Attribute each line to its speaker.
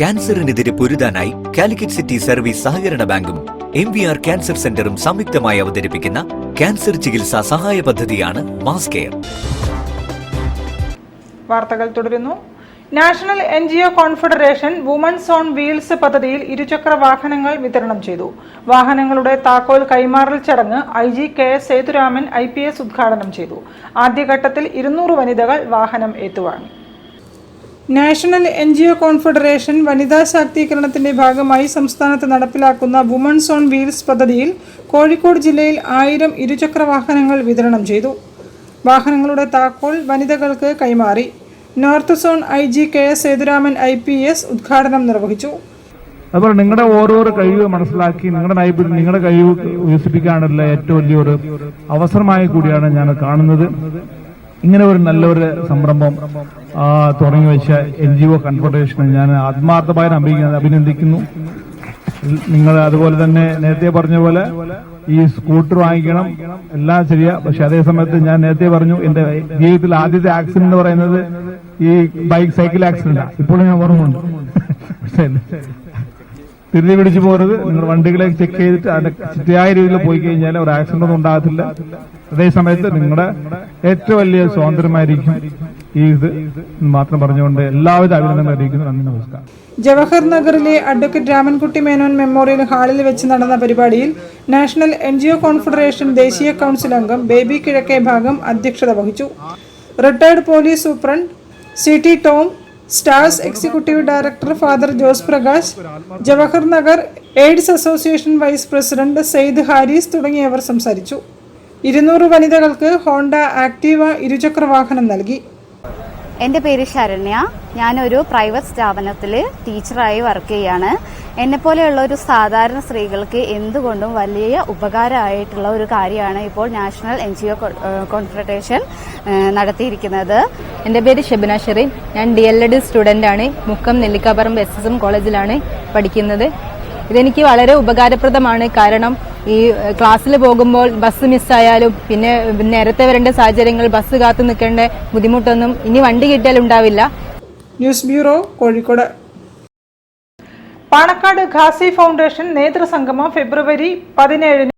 Speaker 1: ക്യാൻസറിനെതിരെ പൊരുതാനായി Calicut city service സഹകരണ ബാങ്കും MVR cancer സെന്ററും സംയുക്തമായി അവതരിപ്പിക്കുന്ന ക്യാൻസർ ചികിത്സാ സഹായ പദ്ധതിയാണ് മാസ് കെയർ.
Speaker 2: വാർത്തകൾ തുടരുന്നു. National NGO confederation women's on wheels പദ്ധതിയിൽ ഇരുചക്ര വാഹനങ്ങൾ വിതരണം ചെയ്തു. വാഹനങ്ങളുടെ താക്കോൽ കൈമാറൽ ചടങ്ങ് IG KS സേതുരാമൻ IPS ഉദ്ഘാടനം ചെയ്തു. ആദ്യഘട്ടത്തിൽ 200 വനിതകൾ വാഹനം ഏറ്റുവാങ്ങി. നാഷണൽ NGO കോൺഫെഡറേഷൻ വനിതാ ശാക്തീകരണത്തിന്റെ ഭാഗമായി സംസ്ഥാനത്ത് നടപ്പിലാക്കുന്ന വുമൺസ് ഓൺ വീൽസ് പദ്ധതിയിൽ കോഴിക്കോട് ജില്ലയിൽ 1000 ഇരുചക്ര വാഹനങ്ങൾ വിതരണം ചെയ്തു. വാഹനങ്ങളുടെ താക്കോൽ വനിതകൾക്ക് കൈമാറി. North zone IG KS Sethuraman IPS ഉദ്ഘാടനം നിർവഹിച്ചു.
Speaker 3: അതുപോലെ നിങ്ങളുടെ ഓരോരോ കഴിവ് മനസ്സിലാക്കി നിങ്ങളുടെ കഴിവ് വികസിപ്പിക്കാനുള്ള ഏറ്റവും വലിയൊരു അവസരമായി കൂടിയാണ് ഞാൻ കാണുന്നത്. ഇങ്ങനെ ഒരു നല്ലൊരു സംരംഭം തുടങ്ങി വെച്ച NGO കോൺഫെഡറേഷനെ ഞാൻ ആത്മാർത്ഥമായി അഭിനന്ദിക്കുന്നു. നിങ്ങൾ അതുപോലെ തന്നെ നേരത്തെ പറഞ്ഞ പോലെ ഈ സ്കൂട്ടർ വാങ്ങിക്കണം, എല്ലാം ശരിയാ. പക്ഷെ അതേ സമയത്ത് ഞാൻ നേരത്തെ പറഞ്ഞു, എന്റെ ജീവിതത്തിൽ ആദ്യത്തെ ആക്സിഡന്റ് എന്ന് പറയുന്നത് ഈ സൈക്കിൾ ആക്സിഡന്റാണ്. ഇപ്പോഴും ഞാൻ ഓർമ്മയുണ്ട്. തിരിഞ്ഞു പിടിച്ചു പോരുത്. നിങ്ങൾ വണ്ടികളെ ചെക്ക് ചെയ്തിട്ട് അതിന്റെ ശരിയായ രീതിയിൽ പോയി കഴിഞ്ഞാൽ ഒരു ആക്സിഡന്റ് ഒന്നും ഉണ്ടാകത്തില്ല. അതേ സമയത്ത് നിങ്ങളുടെ ഏറ്റവും വലിയ സ്വാതന്ത്ര്യമായിരിക്കും ഇത് മാത്രം പറഞ്ഞുകൊണ്ട് എല്ലാവിധ അഭിനന്ദനങ്ങൾ അറിയിക്കുന്നു. നന്ദി, നമസ്കാരം.
Speaker 2: ജവഹർ നഗറിലെ അഡ്വക്കേറ്റ് രാമൻകുട്ടി മേനോൻ മെമ്മോറിയൽ ഹാളിൽ വെച്ച് നടന്ന പരിപാടിയിൽ നാഷണൽ NGO കോൺഫെഡറേഷൻ ദേശീയ കൌൺസിൽ അംഗം ബേബി കിഴക്കേ ഭാഗം അധ്യക്ഷത വഹിച്ചു. Retired police superintendent CT Tom, Stars executive director father Jose Prakash, Jawahar Nagar AIDS association vice president Sayed Haris തുടങ്ങിയവർ സംസാരിച്ചു. 200 വനിതകൾക്ക് ഹോണ്ട ആക്ടീവ ഇരുചക്ര വാഹനം നൽകി.
Speaker 4: എൻ്റെ പേര് ശരണ്യ. ഞാനൊരു പ്രൈവറ്റ് സ്ഥാപനത്തിൽ ടീച്ചറായി വർക്ക് ചെയ്യാണ്. എന്നെപ്പോലെയുള്ള ഒരു സാധാരണ സ്ത്രീകൾക്ക് എന്തുകൊണ്ടും വലിയ ഉപകാരമായിട്ടുള്ള ഒരു കാര്യമാണ് ഇപ്പോൾ നാഷണൽ NGO കോൺഫെഡറേഷൻ നടത്തിയിരിക്കുന്നത്.
Speaker 5: എൻ്റെ പേര് ഷെബിന ഷെറീൻ. ഞാൻ DLED സ്റ്റുഡൻ്റാണ്. മുക്കം നെല്ലിക്കാപ്പറമ്പ് SSM കോളേജിലാണ് പഠിക്കുന്നത്. ഇതെനിക്ക് വളരെ ഉപകാരപ്രദമാണ്. കാരണം ഈ ക്ലാസ്സിൽ പോകുമ്പോൾ ബസ് മിസ്സായാലും പിന്നെ നേരത്തെ വരേണ്ട സാഹചര്യങ്ങൾ, ബസ് കാത്തു നിൽക്കേണ്ട ബുദ്ധിമുട്ടൊന്നും ഇനി വണ്ടി കിട്ടിയാൽ ഉണ്ടാവില്ല.
Speaker 2: News bureau, Kozhikode. Panakkad Qazi foundation നേതൃസംഗമം ഫെബ്രുവരി 17